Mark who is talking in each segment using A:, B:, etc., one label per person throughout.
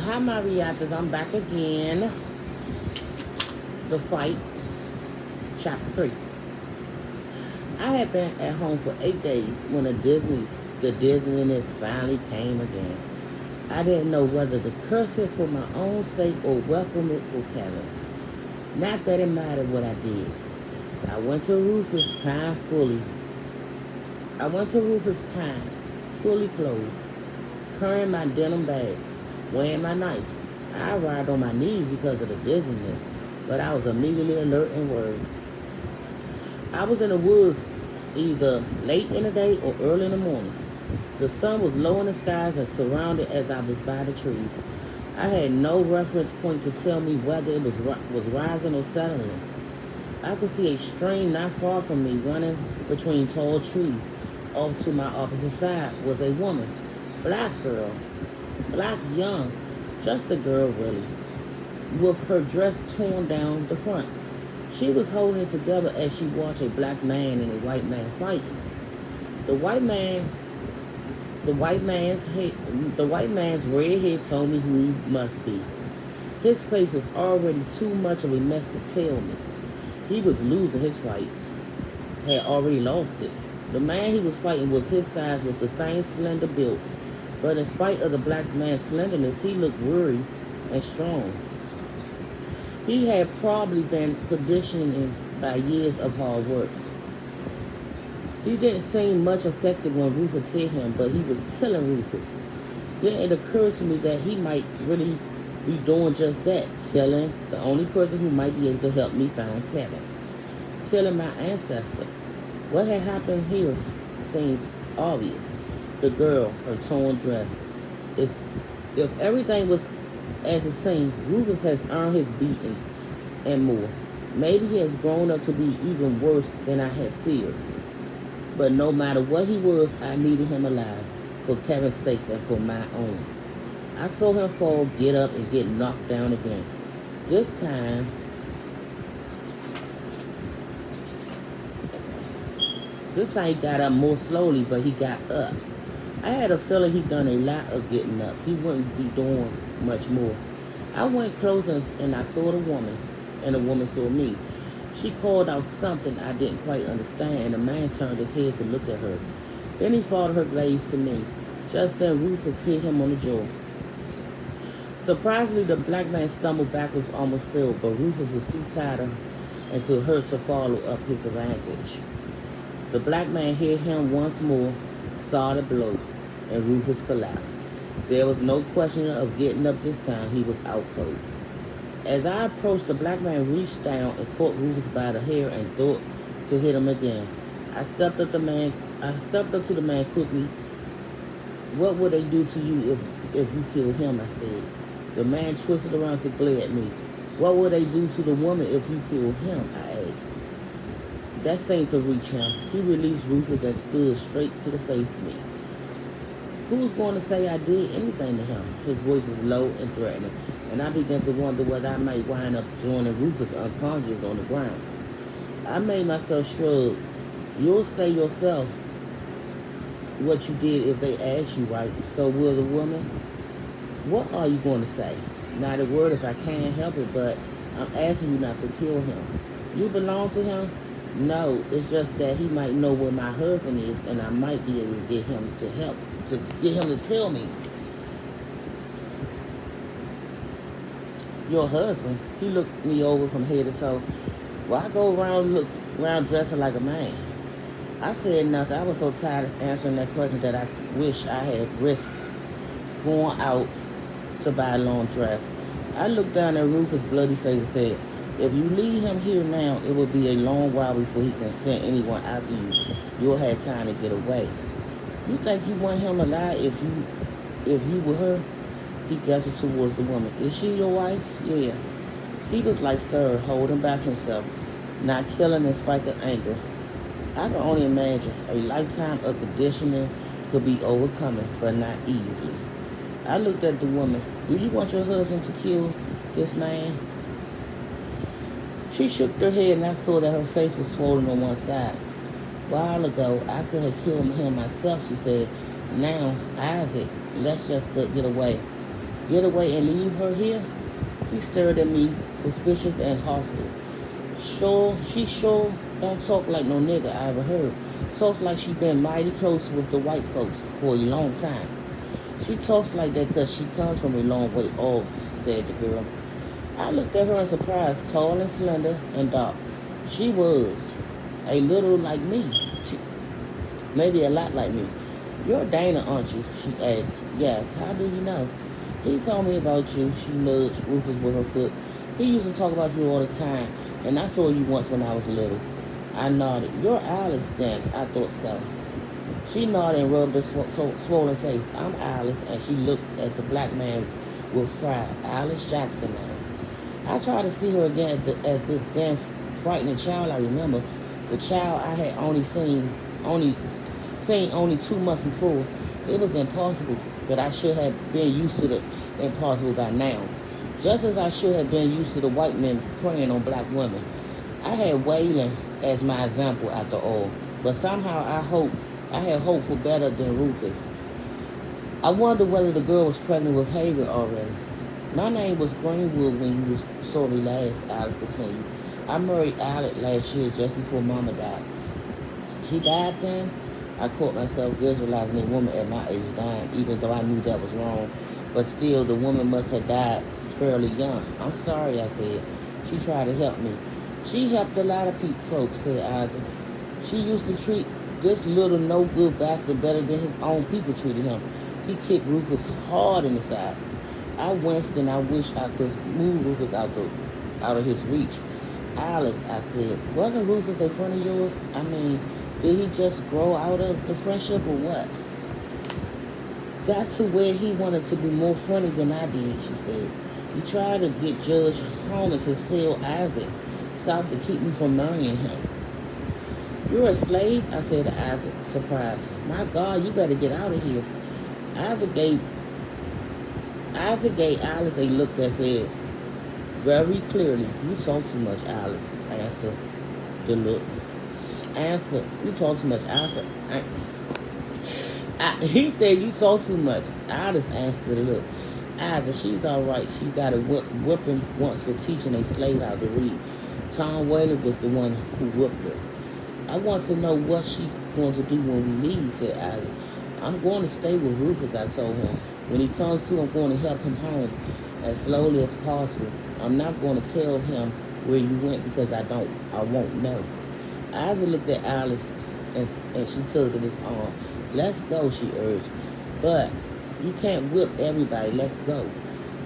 A: Hi, my reactors. I'm back again. The fight, chapter 3. I had been at home for 8 days when the Disneyness finally came again. I didn't know whether to curse it for my own sake or welcome it for Kevin's. Not that it mattered what I did. I went to Rufus' time fully. I went to Rufus' time, fully clothed, carrying my denim bag, weighing my knife. I arrived on my knees because of the dizziness, but I was immediately alert and worried. I was in the woods either late in the day or early in the morning. The sun was low in the skies and surrounded as I was by the trees. I had no reference point to tell me whether it was rising or settling. I could see a stream not far from me running between tall trees. Off to my opposite side was a woman, black girl, black young, just a girl really, with her dress torn down the front. She was holding it together as she watched a black man and a white man fighting. The white man, the white man's red hair told me who he must be. His face was already too much of a mess to tell me. He was losing his fight, had already lost it. The man he was fighting was his size with the same slender build, but in spite of the black man's slenderness, he looked weary and strong. He had probably been conditioning by years of hard work. He didn't seem much affected when Rufus hit him, but he was killing Rufus. Then it occurred to me that he might really be doing just that, killing the only person who might be able to help me find Kevin. Killing my ancestor. What had happened here seems obvious. The girl, her torn dress. If everything was as it seemed, Rufus has earned his beatings and more. Maybe he has grown up to be even worse than I had feared. But no matter what he was, I needed him alive, for Kevin's sake and for my own. I saw him fall, get up, and get knocked down again. This time, he got up more slowly, but he got up. I had a feeling he'd done a lot of getting up. He wouldn't be doing much more. I went closer and I saw the woman, and the woman saw me. She called out something I didn't quite understand, and the man turned his head to look at her. Then he followed her gaze to me. Just then Rufus hit him on the jaw. Surprisingly, the black man stumbled backwards, almost fell, but Rufus was too tired and too hurt to follow up his advantage. The black man hit him once more, saw the blow, and Rufus collapsed. There was no question of getting up this time. He was out cold. As I approached, the black man reached down and caught Rufus by the hair and thought to hit him again. I stepped up to the man quickly. What would they do to you if you killed him? I said. The man twisted around to glare at me. What would they do to the woman if you killed him? I asked. That seemed to reach him. He released Rufus and stood straight to the face of me. Who's going to say I did anything to him? His voice was low and threatening, and I began to wonder whether I might wind up joining Rufus unconscious on the ground. I made myself shrug. You'll say yourself what you did if they ask you, right? So will the woman. What are you going to say? Not a word if I can't help it, but I'm asking you not to kill him. You belong to him? No, it's just that he might know where my husband is, and I might be able to get him to get him to tell me. Your husband? He looked me over from head to toe. Well, I go around dressing like a man. I said nothing. I was so tired of answering that question that I wish I had risked going out to buy a long dress. I looked down at Rufus' bloody face and said, if you leave him here now, it will be a long while before he can send anyone after you. You'll have time to get away. You think you want him alive if you were her? He gestured towards the woman. Is she your wife? Yeah. He was like, sir, holding back himself, not killing in spite of anger. I can only imagine a lifetime of conditioning could be overcoming, but not easily. I looked at the woman. Do you want your husband to kill this man? She shook her head, and I saw that her face was swollen on one side. A while ago, I could have killed him myself, she said. Now, Isaac, let's just get away. Get away and leave her here? He stared at me, suspicious and hostile. She sure don't talk like no nigga I ever heard. Talks like she been mighty close with the white folks for a long time. She talks like that 'cause she comes from a long way off, said the girl. I looked at her in surprise, tall and slender and dark. She was a little like me, maybe a lot like me. You're Dana, aren't you? She asked. Yes, how do you know? He told me about you. She nudged Rufus with her foot. He used to talk about you all the time, and I saw you once when I was little. I nodded. You're Alice, then. I thought so. She nodded and rubbed her swollen face. I'm Alice, and she looked at the black man with pride. Alice Jackson now. I tried to see her again as this damn frightening child I remember. The child I had only seen 2 months before. It was impossible, but I should have been used to the impossible by now. Just as I should have been used to the white men preying on black women. I had Waylon as my example after all, but somehow I had hope for better than Rufus. I wondered whether the girl was pregnant with Hager already. My name was Greenwood when you saw me last, Alice continued. I married Alec last year just before Mama died. She died then? I caught myself visualizing a woman at my age dying, even though I knew that was wrong. But still, the woman must have died fairly young. I'm sorry, I said. She tried to help me. She helped a lot of folks, said Isaac. She used to treat this little no-good bastard better than his own people treated him. He kicked Rufus hard in the side. I winced and I wished I could move Rufus out of his reach. Alice, I said, wasn't Rufus a friend of yours? I mean, did he just grow out of the friendship or what? Got to where he wanted to be more funny than I did, she said. He tried to get Judge Holman to sell Isaac south to keep me from marrying him. You're a slave? I said to Isaac, surprised. My God, you better get out of here. Isaac gave Alice a look that said, very clearly, you talk too much, Alice. Answer the look. Answer, you talk too much. Answer. He said, you talk too much. Alice answered the look. Isaac, she's all right. She got a whipping once for teaching a slave how to read. Tom Whalen was the one who whipped her. I want to know what she's going to do when we leave, said Isaac. I'm going to stay with Rufus, I told him. When he comes to, I'm going to help him home as slowly as possible. I'm not going to tell him where you went because I won't know. Isaac looked at Alice and she tugged at his arm. Let's go, she urged. But you can't whip everybody. Let's go.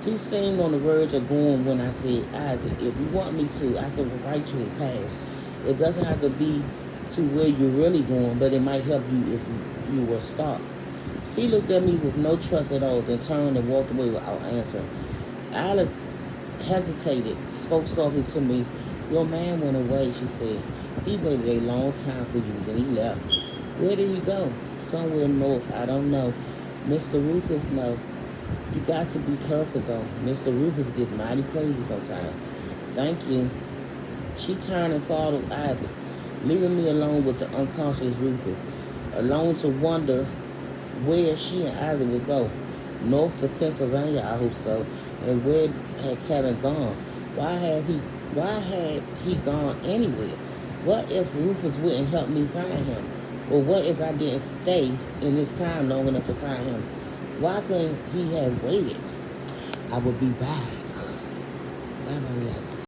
A: He seemed on the verge of going when I said, Isaac, if you want me to, I can write you a pass. It doesn't have to be to where you're really going, but it might help you if you were stopped. He looked at me with no trust at all, then turned and walked away without answering. Alex hesitated, spoke softly to me. Your man went away, she said. He waited a long time for you, then he left. Where did he go? Somewhere north, I don't know. Mr. Rufus, no. You got to be careful, though. Mr. Rufus gets mighty crazy sometimes. Thank you. She turned and followed Isaac, leaving me alone with the unconscious Rufus, alone to wonder where she and Isaac would go. North to Pennsylvania, I hope so. And where had Kevin gone? Why had he gone anywhere? What if Rufus wouldn't help me find him? Or what if I didn't stay in this time long enough to find him? Why couldn't he have waited? I would be back.